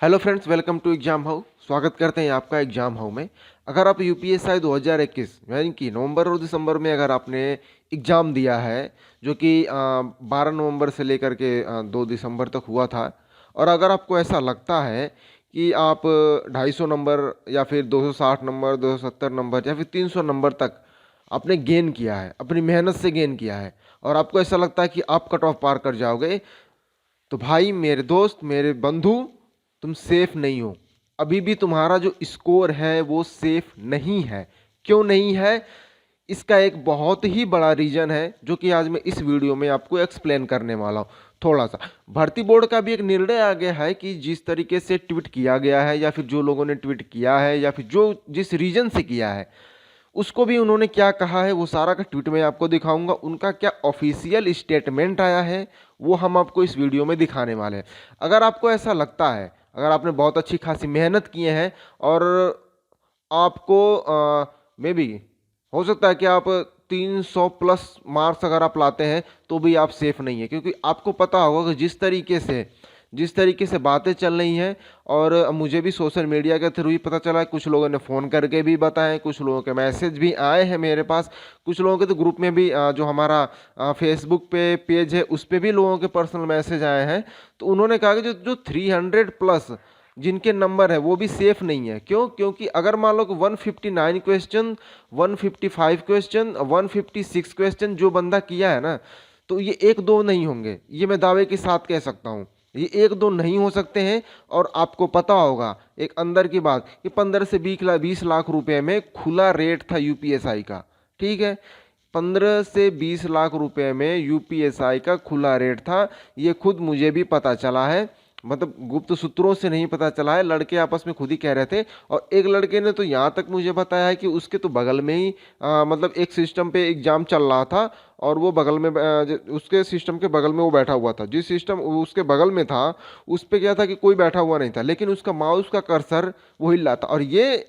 Hello friends, welcome to exam how. स्वागत करते हैं आपका एग्जाम हाउ में। अगर आप यूपीएसआई 2021 यानी कि नवंबर और दिसंबर में अगर आपने एग्ज़ाम दिया है, जो कि 12 नवंबर से लेकर के 2 दिसंबर तक हुआ था, और अगर आपको ऐसा लगता है कि आप 250 नंबर या फिर 260 नंबर, 270 नंबर या फिर 300 नंबर तक आपने गेन किया है, अपनी मेहनत से गेन किया है, और आपको ऐसा लगता है कि आप कट ऑफ पार कर जाओगे, तो भाई, मेरे दोस्त, मेरे बंधु, तुम सेफ नहीं हो। अभी भी तुम्हारा जो स्कोर है वो सेफ नहीं है। क्यों नहीं है? इसका एक बहुत ही बड़ा रीजन है, जो कि आज मैं इस वीडियो में आपको एक्सप्लेन करने वाला हूँ। थोड़ा सा भर्ती बोर्ड का भी एक निर्णय आ गया है कि जिस तरीके से ट्वीट किया गया है, या फिर जो लोगों ने ट्वीट किया है, या फिर जो जिस रीजन से किया है, उसको भी उन्होंने क्या कहा है वो सारा का ट्वीट में आपको दिखाऊंगा। उनका क्या ऑफिशियल स्टेटमेंट आया है वो हम आपको इस वीडियो में दिखाने वाले हैं। अगर आपको ऐसा लगता है, अगर आपने बहुत अच्छी खासी मेहनत किए हैं और आपको मे बी हो सकता है कि आप 300 प्लस मार्क्स अगर आप लाते हैं, तो भी आप सेफ नहीं है, क्योंकि आपको पता होगा कि जिस तरीके से बातें चल रही हैं, और मुझे भी सोशल मीडिया के थ्रू ही पता चला, कुछ लोगों ने फ़ोन करके भी बताएं, कुछ लोगों के मैसेज भी आए हैं मेरे पास, कुछ लोगों के तो ग्रुप में भी जो हमारा फेसबुक पे पेज है उस पे भी लोगों के पर्सनल मैसेज आए हैं। तो उन्होंने कहा कि जो जो 300 प्लस जिनके नंबर है वो भी सेफ नहीं है। क्यों? क्योंकि अगर मान लो कि 159 क्वेश्चन, 155 क्वेश्चन, 156 क्वेश्चन जो बंदा किया है ना, तो ये एक दो नहीं होंगे, ये मैं दावे के साथ कह सकता हूँ। ये एक दो नहीं हो सकते हैं। और आपको पता होगा एक अंदर की बात कि 15 से 20 लाख रुपए में खुला रेट था यूपीएसआई का। ठीक है, 15 से 20 लाख रुपए में यूपीएसआई का खुला रेट था। ये खुद मुझे भी पता चला है, मतलब गुप्त सूत्रों से नहीं पता चला है, लड़के आपस में खुद ही कह रहे थे। और एक लड़के ने तो यहाँ तक मुझे बताया है कि उसके तो बगल में ही मतलब एक सिस्टम पे एग्जाम चल रहा था, और वो बगल में उसके सिस्टम के बगल में वो बैठा हुआ था। जिस सिस्टम उसके बगल में था उस पे क्या था कि कोई बैठा हुआ नहीं था, लेकिन उसका माउस का कर्सर वो हिल रहा था। और ये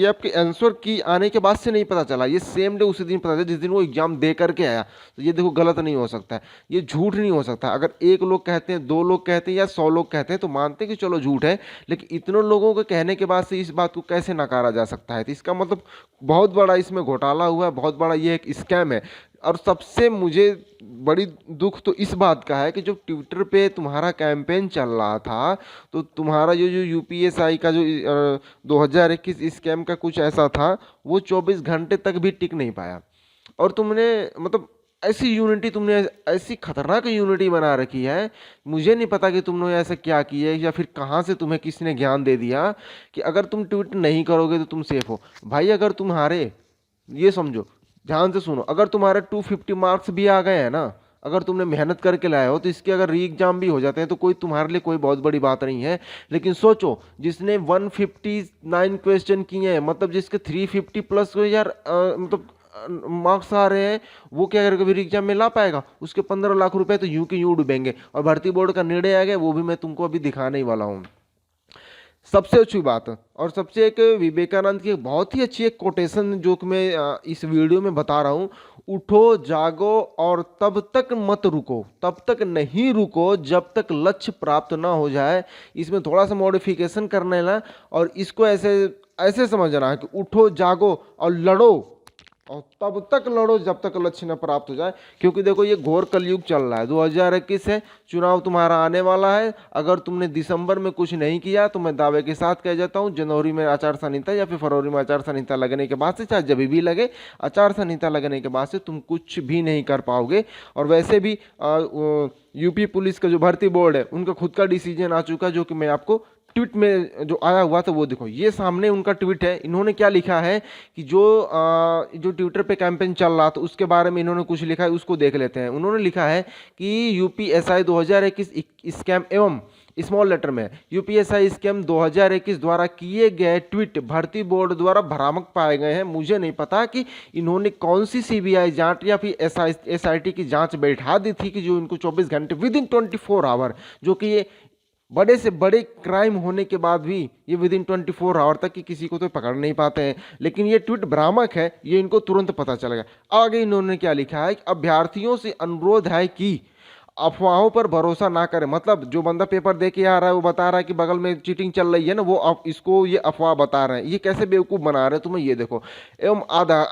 आपके आंसर की आने के बाद से नहीं पता चला, ये सेम डे उसी दिन पता चला जिस दिन वो एग्जाम दे करके आया। तो ये देखो, गलत नहीं हो सकता है, ये झूठ नहीं हो सकता। अगर एक लोग कहते हैं, दो लोग कहते हैं, या 100 लोग कहते हैं, तो मानते हैं कि चलो झूठ है, लेकिन इतने लोगों के कहने के बाद से इस बात को कैसे नकारा जा सकता है? तो इसका मतलब बहुत बड़ा इसमें घोटाला हुआ है, बहुत बड़ा ये एक स्कैम है। और सबसे मुझे बड़ी दुख तो इस बात का है कि जो ट्विटर पे तुम्हारा कैंपेन चल रहा था, तो तुम्हारा जो यूपीएसआई का जो 2021 स्कैम का कुछ ऐसा था, वो 24 घंटे तक भी टिक नहीं पाया। और तुमने मतलब ऐसी यूनिटी, तुमने ऐसी खतरनाक यूनिटी बना रखी है। मुझे नहीं पता कि तुमने ऐसा क्या किया है, या फिर कहाँ से तुम्हें किसने ज्ञान दे दिया कि अगर तुम ट्वीट नहीं करोगे तो तुम सेफ हो। भाई, अगर तुम्हारे, ये समझो, ध्यान से सुनो, अगर तुम्हारे 250 मार्क्स भी आ गए हैं ना, अगर तुमने मेहनत करके लाए हो, तो इसके अगर री एग्जाम भी हो जाते हैं तो कोई तुम्हारे लिए कोई बहुत बड़ी बात नहीं है। लेकिन सोचो, जिसने 159 क्वेश्चन किए हैं, मतलब जिसके 350 प्लस यार मतलब मार्क्स आ रहे हैं, वो क्या करेगा? री एग्जाम में ला पाएगा? उसके 15 लाख रुपए तो यूं के यूं डूबेंगे। और भर्ती बोर्ड का निर्णय आ गया, वो भी मैं तुमको अभी दिखाने ही वाला हूँ। सबसे अच्छी बात, और सबसे एक विवेकानंद की बहुत ही अच्छी एक कोटेशन जो कि मैं इस वीडियो में बता रहा हूँ। उठो, जागो, और तब तक मत रुको, तब तक नहीं रुको जब तक लक्ष्य प्राप्त ना हो जाए। इसमें थोड़ा सा मॉडिफिकेशन करने ला, और इसको ऐसे ऐसे समझना है कि उठो, जागो और लड़ो, और तब तक लड़ो जब तक लक्ष्य न प्राप्त हो जाए। क्योंकि देखो, ये घोर कलयुग चल रहा है, 2021 है, चुनाव तुम्हारा आने वाला है। अगर तुमने दिसंबर में कुछ नहीं किया, तो मैं दावे के साथ कह जाता हूँ, जनवरी में आचार संहिता या फिर फरवरी में आचार संहिता लगने के बाद से, चाहे जब भी लगे, आचार संहिता लगने के बाद से तुम कुछ भी नहीं कर पाओगे। और वैसे भी यूपी पुलिस का जो भर्ती बोर्ड है, उनका खुद का डिसीजन आ चुका है, जो कि मैं आपको ट्वीट में जो आया हुआ था वो देखो, ये सामने उनका ट्वीट है। इन्होंने क्या लिखा है कि जो ट्विटर पे कैंपेन चल रहा था उसके बारे में इन्होंने कुछ लिखा है, उसको देख लेते हैं। उन्होंने लिखा है कि यूपीएसआई 2021 स्कैम एवं स्मॉल लेटर में, यूपीएसआई स्कैम 2021 द्वारा किए गए ट्वीट भर्ती बोर्ड द्वारा भ्रामक पाए गए हैं। मुझे नहीं पता कि इन्होंने कौन सी सीबीआई जांच या फिर एसआईटी की जांच बैठा दी थी कि जो इनको 24 घंटे विद इन 24 आवर, जो कि ये बड़े से बड़े क्राइम होने के बाद भी ये विद इन 24 आवर तक कि किसी को तो पकड़ नहीं पाते हैं। लेकिन ये ट्वीट भ्रामक है, ये इनको तुरंत पता चल गया। आगे इन्होंने क्या लिखा है कि अभ्यर्थियों से अनुरोध है कि अफवाहों पर भरोसा ना करें। मतलब जो बंदा पेपर दे के आ रहा है वो बता रहा है कि बगल में चीटिंग चल रही है ना, वो इसको ये अफवाह बता रहे हैं। ये कैसे बेवकूफ़ बना रहे हैं तुम्हें, ये देखो। एवं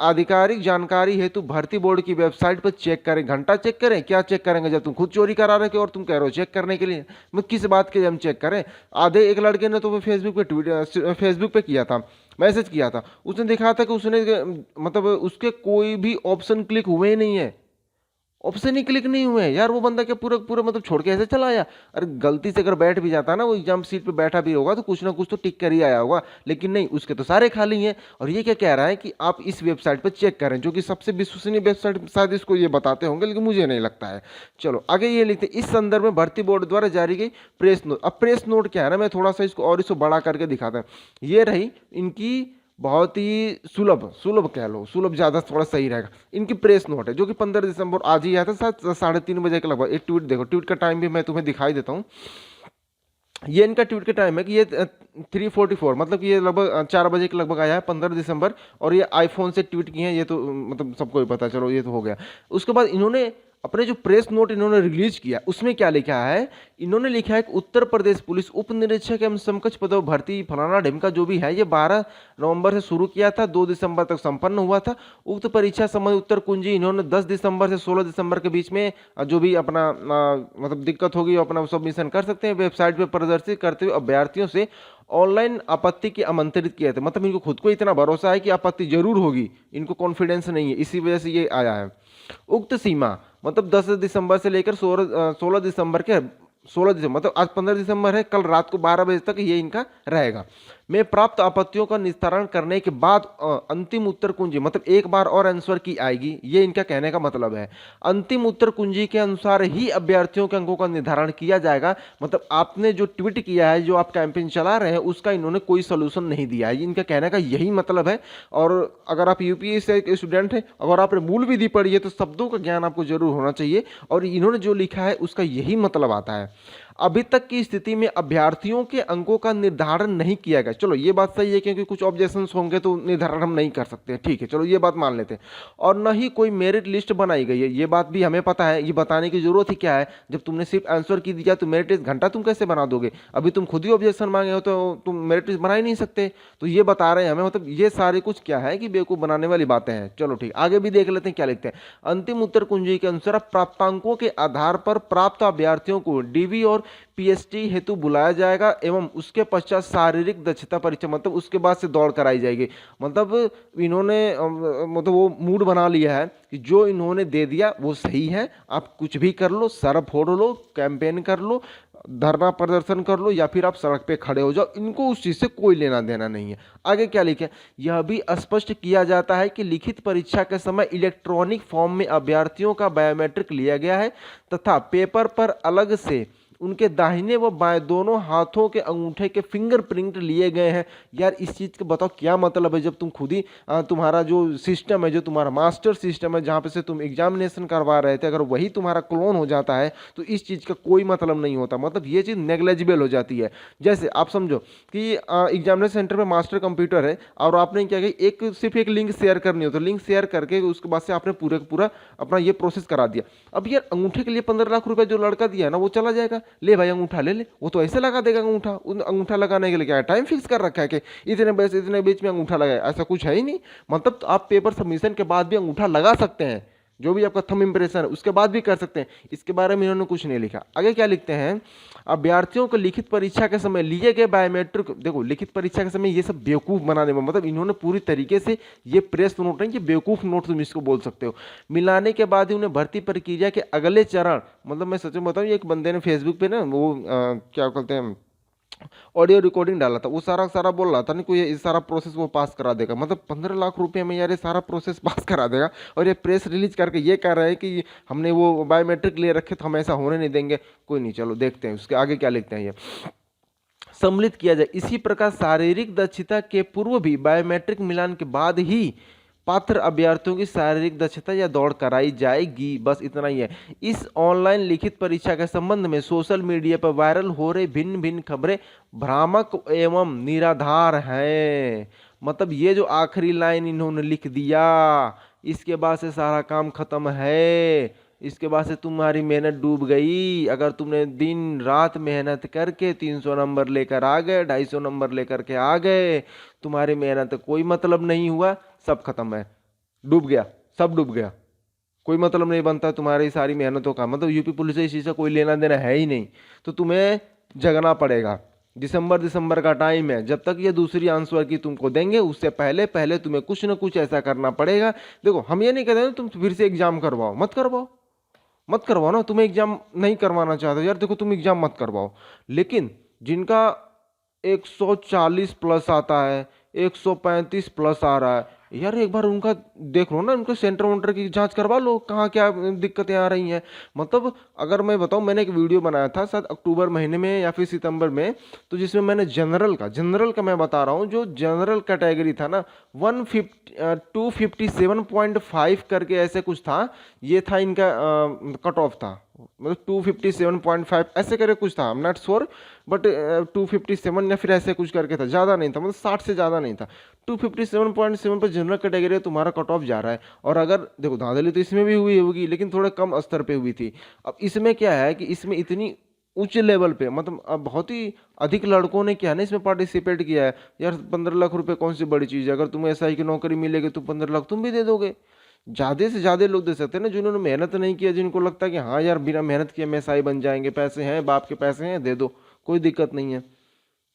आधिकारिक जानकारी हेतु भर्ती बोर्ड की वेबसाइट पर चेक करें। घंटा चेक करें? क्या चेक करेंगे जब तुम खुद चोरी करा रहे हो और तुम कह रहे हो चेक करने के लिए? मैं किस बात के लिए हम चेक करें? आधे एक लड़के ने तो फेसबुक पे किया था, मैसेज किया था, उसने दिखाया था कि उसने मतलब उसके कोई भी ऑप्शन क्लिक हुए ही नहीं है, ऑप्शन ही क्लिक नहीं हुए हैं यार। वो बंदा क्या पूरा पूरा मतलब छोड़ के ऐसे चला आया? अरे गलती से अगर बैठ भी जाता ना, वो एग्जाम सीट पे बैठा भी होगा तो कुछ ना कुछ तो टिक कर ही आया होगा, लेकिन नहीं, उसके तो सारे खाली हैं। और ये क्या कह रहा है कि आप इस वेबसाइट पर चेक करें, जो कि सबसे विश्वसनीय वेबसाइट, शायद इसको ये बताते होंगे लेकिन मुझे नहीं लगता है। चलो आगे ये लिखते हैं, इस संदर्भ में भर्ती बोर्ड द्वारा जारी गई प्रेस नोट। अब प्रेस नोट क्या है ना, मैं थोड़ा सा इसको और इसको बड़ा करके दिखाता हूँ। ये रही इनकी बहुत ही सुलभ सुलभ कह लो, सुलभ ज़्यादा थोड़ा सही रहेगा। इनकी प्रेस नोट है जो कि 15 दिसंबर आज ही आया था, शायद 3:30 के लगभग। एक ट्वीट देखो, ट्वीट का टाइम भी मैं तुम्हें दिखाई देता हूँ। ये इनका ट्वीट का टाइम है कि ये 3:44 मतलब कि ये लगभग 4 बजे के लगभग आया है 15 दिसंबर। और ये आईफोन से ट्वीट किए हैं, ये तो मतलब सबको ही पता, चलो ये तो हो गया। उसके बाद इन्होंने अपने जो प्रेस नोट इन्होंने रिलीज किया उसमें क्या लिखा है, इन्होंने लिखा है कि उत्तर प्रदेश पुलिस उप निरीक्षक एवं समकक्ष पदों भर्ती फलाना ढिमका जो भी है, ये 12 नवंबर से शुरू किया था, 2 दिसंबर तक संपन्न हुआ था। उक्त परीक्षा संबंधी उत्तर कुंजी इन्होंने 10 दिसंबर से 16 दिसंबर के बीच में जो भी अपना मतलब दिक्कत होगी अपना सबमिशन कर सकते हैं। वेबसाइट पर प्रदर्शित करते हुए अभ्यर्थियों से ऑनलाइन आपत्ति की आमंत्रित किया था। मतलब इनको खुद को इतना भरोसा है कि आपत्ति जरूर होगी, इनको कॉन्फिडेंस नहीं है, इसी वजह से ये आया है। उक्त सीमा मतलब 10 दिसंबर से लेकर 16 दिसंबर के 16 दिसंबर मतलब आज 15 दिसंबर है, कल रात को 12 बजे तक ये इनका रहेगा। में प्राप्त आपत्तियों का निस्तारण करने के बाद अंतिम उत्तर कुंजी मतलब एक बार और आंसर की आएगी, ये इनका कहने का मतलब है। अंतिम उत्तर कुंजी के अनुसार ही अभ्यर्थियों के अंकों का निर्धारण किया जाएगा। मतलब आपने जो ट्वीट किया है, जो आप कैंपेन चला रहे हैं, उसका इन्होंने कोई सोल्यूशन नहीं दिया है, इनका कहने का यही मतलब है। और अगर आप यूपीएससी के स्टूडेंट हैं, अगर आपने मूल विधि पढ़ी है तो शब्दों का ज्ञान आपको जरूर होना चाहिए। और इन्होंने जो लिखा है उसका यही मतलब आता है। अभी तक की स्थिति में अभ्यर्थियों के अंकों का निर्धारण नहीं किया गया। चलो ये बात सही है, क्योंकि कुछ ऑब्जेक्शंस होंगे तो निर्धारण हम नहीं कर सकते, ठीक है, चलो ये बात मान लेते हैं। और न ही कोई मेरिट लिस्ट बनाई गई है, ये बात भी हमें पता है। ये बताने की जरूरत ही क्या है, जब तुमने सिर्फ आंसर की दिया तो मेरिट लिस्ट घंटा तुम कैसे बना दोगे? अभी तुम खुद ही ऑब्जेक्शन मांगे हो तो तुम मेरिट लिस्ट बना ही नहीं सकते। तो ये बता रहे हैं हमें, मतलब ये सारे कुछ क्या है कि बेवकूफ़ बनाने वाली बातें हैं। चलो ठीक, आगे भी देख लेते हैं क्या लिखते हैं। अंतिम उत्तर कुंजी के अनुसार प्राप्तांकों के आधार पर प्राप्त अभ्यर्थियों को डीवी और पीएचडी हेतु बुलाया जाएगा एवं उसके पश्चात शारीरिक दक्षता परीक्षा मतलब उसके बाद से दौड़ कराई जाएगी। मतलब इन्होंने मतलब वो मूड बना लिया है कि जो इन्होंने दे दिया वो सही है, आप कुछ भी कर लो, सर फोड़ लो, कैंपेन कर लो, धरना प्रदर्शन कर लो, या फिर आप सड़क पे खड़े हो जाओ, इनको उस चीज़ से कोई लेना देना नहीं है। आगे क्या लिखे, यह भी स्पष्ट किया जाता है कि लिखित परीक्षा के समय इलेक्ट्रॉनिक फॉर्म में अभ्यर्थियों का बायोमेट्रिक लिया गया है तथा पेपर पर अलग से उनके दाहिने व बाएं दोनों हाथों के अंगूठे के फिंगरप्रिंट लिए गए हैं। यार इस चीज़ का बताओ क्या मतलब है, जब तुम खुद ही तुम्हारा जो सिस्टम है, जो तुम्हारा मास्टर सिस्टम है जहाँ पे से तुम एग्जामिनेशन करवा रहे थे, अगर वही तुम्हारा क्लोन हो जाता है तो इस चीज़ का कोई मतलब नहीं होता। मतलब ये चीज़ नेग्लेजिबल हो जाती है। जैसे आप समझो कि एग्जामिनेशन सेंटर में मास्टर कंप्यूटर है और आपने क्या किया, एक सिर्फ एक लिंक शेयर करनी हो तो लिंक शेयर करके उसके बाद से आपने पूरा अपना ये प्रोसेस करा दिया। अब यार अंगूठे के लिए 15 लाख रुपए जो लड़का दिया ना वो चला जाएगा, ले भाई अंगूठा ले ले, वो तो ऐसे लगा देगा अंगूठा। उन अंगूठा लगाने के लिए क्या टाइम फिक्स कर रखा है कि इतने बीच में अंगूठा लगाए? ऐसा कुछ है ही नहीं। मतलब तो आप पेपर सबमिशन के बाद भी अंगूठा लगा सकते हैं, जो भी आपका थंब इंप्रेशन है उसके बाद भी कर सकते हैं। इसके बारे में इन्होंने कुछ नहीं लिखा। आगे क्या लिखते हैं, अभ्यर्थियों को लिखित परीक्षा के समय लिए गए बायोमेट्रिक, देखो लिखित परीक्षा के समय ये सब बेवकूफ़ बनाने में, मतलब इन्होंने पूरी तरीके से ये प्रेस नोट नहीं, ये बेवकूफ़ नोट तुम इसको बोल सकते हो, मिलाने के बाद ही उन्हें भर्ती प्रक्रिया के अगले चरण, मतलब मैं सच में बताऊँ, एक बंदे ने फेसबुक पे ना वो क्या कहते हैं ऑडियो रिकॉर्डिंग डाला था, वो सारा बोल रहा था नहीं कोई ये सारा प्रोसेस वो पास करा देगा। मतलब 15 लाख रुपए में यार ये सारा प्रोसेस पास करा देगा, और ये प्रेस रिलीज करके ये कह रहा है कि हमने वो बायोमेट्रिक ले रखे तो हम ऐसा होने नहीं देंगे। कोई नहीं, चलो देखते हैं उसके आगे क्या लिखते हैं। ये सम्मिलित किया जाए, इसी प्रकार शारीरिक दक्षता के पूर्व भी बायोमेट्रिक मिलान के बाद ही पात्र अभ्यर्थियों की शारीरिक दक्षता या दौड़ कराई जाएगी। बस इतना ही है। इस ऑनलाइन लिखित परीक्षा के संबंध में सोशल मीडिया पर वायरल हो रही भिन्न भिन्न खबरें भ्रामक एवं निराधार हैं। मतलब ये जो आखिरी लाइन इन्होंने लिख दिया, इसके बाद से सारा काम खत्म है, इसके बाद से तुम्हारी मेहनत डूब गई। अगर तुमने दिन रात मेहनत करके 300 नंबर लेकर आ गए, 250 नंबर लेकर के आ गए, तुम्हारी मेहनत कोई मतलब नहीं हुआ, सब खत्म है, डूब गया, सब डूब गया, कोई मतलब नहीं बनता तुम्हारी सारी मेहनतों का। मतलब यूपी पुलिस से इसी से कोई लेना देना है ही नहीं। तो तुम्हें जगना पड़ेगा। दिसंबर का टाइम है, जब तक ये दूसरी आंसर की तुमको देंगे उससे पहले पहले तुम्हें कुछ ना कुछ ऐसा करना पड़ेगा। देखो हम ये नहीं कहते ना तुम फिर से एग्जाम करवाओ, मत करवाओ, मत करवाओ ना। तुम्हें एग्जाम नहीं करवाना चाहते यार, देखो तुम एग्जाम मत करवाओ, लेकिन जिनका 140 प्लस आता है, 135 प्लस आ रहा है, यार एक बार उनका देख लो ना, उनके सेंटर वेंटर की जांच करवा लो, कहाँ क्या दिक्कतें आ रही हैं। मतलब अगर मैं बताऊं, मैंने एक वीडियो बनाया था शायद अक्टूबर महीने में या फिर सितंबर में, तो जिसमें मैंने जनरल का मैं बता रहा हूँ, जो जनरल कैटेगरी था ना 257.5 करके ऐसे कुछ था, ये था इनका कट ऑफ था, मतलब 257.5 ऐसे करके कुछ था, I am not sure, but 257 या फिर ऐसे कुछ करके था, ज़्यादा नहीं था, मतलब 60 से ज़्यादा नहीं था। 257.7 पर जनरल कैटेगरी तुम्हारा कट ऑफ जा रहा है। और अगर देखो धांधली तो इसमें भी हुई होगी, लेकिन थोड़े कम स्तर पे हुई थी। अब इसमें क्या है कि इसमें इतनी ऊंचे लेवल पे, मतलब अब बहुत ही अधिक लड़कों ने क्या है ना इसमें पार्टिसिपेट किया है। यार 15 लाख रुपए कौन सी बड़ी चीज़ है, अगर तुम्हें एसआई की नौकरी मिलेगी तो 15 लाख तुम भी दे दोगे। ज़्यादा से ज़्यादा लोग दे सकते हैं ना, जिन्होंने मेहनत नहीं किया, जिनको लगता है कि हाँ यार बिना मेहनत किए हम एसआई बन जाएंगे, पैसे हैं, बाप के पैसे हैं, दे दो, कोई दिक्कत नहीं है।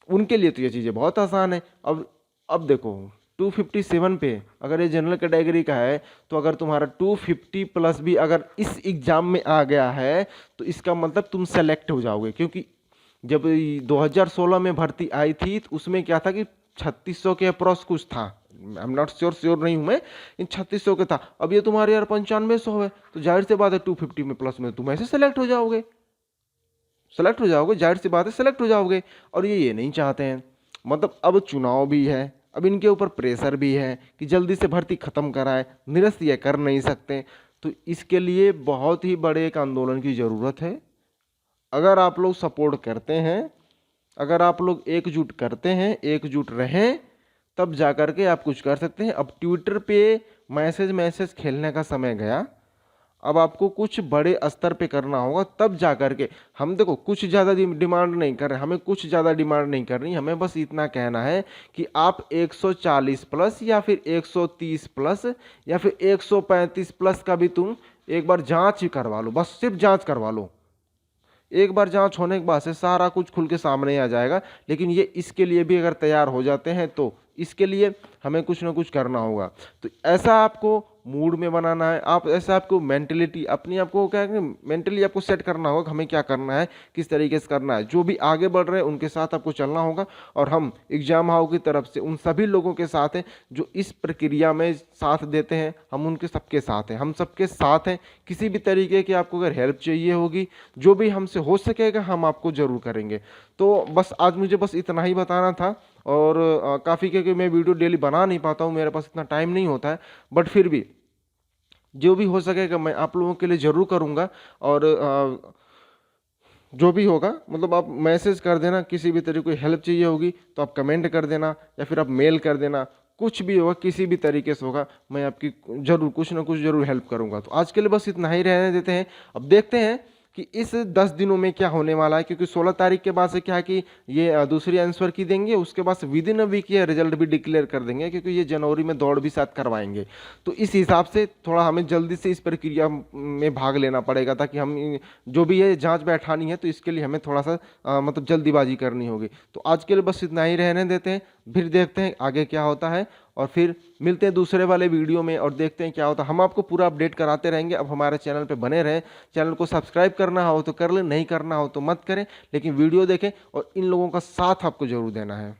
उनके लिए तो ये चीज़ें बहुत आसान है। अब देखो 257 पे अगर ये जनरल कैटेगरी का है, तो अगर तुम्हारा 250 प्लस भी अगर इस एग्ज़ाम में आ गया है, तो इसका मतलब तुम सेलेक्ट हो जाओगे। क्योंकि जब 2016 में भर्ती आई थी तो उसमें क्या था कि 3600 के अप्रॉक्स कुछ था, आई एम नॉट श्योर नहीं हूँ मैं, इन 3600 के था। अब ये तुम्हारे यार 9500 है, तो जाहिर सी बात है 250 में प्लस में तुम ऐसे सेलेक्ट हो जाओगे, जाहिर सी बात है सेलेक्ट हो जाओगे। और ये नहीं चाहते हैं। मतलब अब चुनाव भी है, अब इनके ऊपर प्रेशर भी है कि जल्दी से भर्ती खत्म कराए, निरस्त ये कर नहीं सकते। तो इसके लिए बहुत ही बड़े एक आंदोलन की ज़रूरत है। अगर आप लोग सपोर्ट करते हैं, अगर आप लोग एकजुट करते हैं, एकजुट रहें, तब जा कर के आप कुछ कर सकते हैं। अब ट्विटर पे मैसेज खेलने का समय गया। अब आपको कुछ बड़े स्तर पे करना होगा, तब जा कर के हम देखो कुछ ज़्यादा डिमांड नहीं कर रहे, हमें कुछ ज़्यादा डिमांड नहीं करनी, हमें बस इतना कहना है कि आप 140 प्लस या फिर 130 प्लस या फिर 135 प्लस का भी तुम एक बार जांच करवा लो, बस सिर्फ जांच करवा लो। एक बार जांच होने के बाद से सारा कुछ खुल के सामने आ जाएगा। लेकिन ये इसके लिए भी अगर तैयार हो जाते हैं, तो इसके लिए हमें कुछ ना कुछ करना होगा। तो ऐसा आपको मूड में बनाना है, आप ऐसा आपको मेंटलिटी अपनी आपको क्या है, मेंटली आपको सेट करना होगा, हमें क्या करना है, किस तरीके से करना है। जो भी आगे बढ़ रहे हैं उनके साथ आपको चलना होगा। और हम एग्जाम हाउ की तरफ से उन सभी लोगों के साथ हैं जो इस प्रक्रिया में साथ देते हैं, हम उनके सबके साथ हैं, हम सबके साथ हैं। किसी भी तरीके की आपको अगर हेल्प चाहिए होगी, जो भी हमसे हो सकेगा हम आपको ज़रूर करेंगे। तो बस आज मुझे बस इतना ही बताना था। और काफ़ी क्योंकि मैं वीडियो डेली बना नहीं पाता हूँ, मेरे पास इतना टाइम नहीं होता है, बट फिर भी जो भी हो सकेगा मैं आप लोगों के लिए ज़रूर करूँगा। और जो भी होगा मतलब आप मैसेज कर देना, किसी भी तरीके की हेल्प चाहिए होगी तो आप कमेंट कर देना या फिर आप मेल कर देना, कुछ भी होगा किसी भी तरीके से होगा, मैं आपकी ज़रूर कुछ ना कुछ ज़रूर हेल्प करूँगा। तो आज के लिए बस इतना ही रहने देते हैं। अब देखते हैं कि इस 10 दिनों में क्या होने वाला है, क्योंकि 16 तारीख के बाद से क्या है कि ये दूसरी आंसर की देंगे, उसके बाद से विद इन अ वीक ये रिजल्ट भी डिक्लेयर कर देंगे, क्योंकि ये जनवरी में दौड़ भी साथ करवाएंगे। तो इस हिसाब से थोड़ा हमें जल्दी से इस प्रक्रिया में भाग लेना पड़ेगा, ताकि हम जो भी है जांच बैठानी है तो इसके लिए हमें थोड़ा सा मतलब जल्दीबाजी करनी होगी। तो आज के लिए बस इतना ही रहने देते हैं, फिर देखते हैं आगे क्या होता है, और फिर मिलते हैं दूसरे वाले वीडियो में और देखते हैं क्या होता है। हम आपको पूरा अपडेट कराते रहेंगे। अब हमारे चैनल पे बने रहें, चैनल को सब्सक्राइब करना हो तो कर लें, नहीं करना हो तो मत करें, लेकिन वीडियो देखें और इन लोगों का साथ आपको जरूर देना है।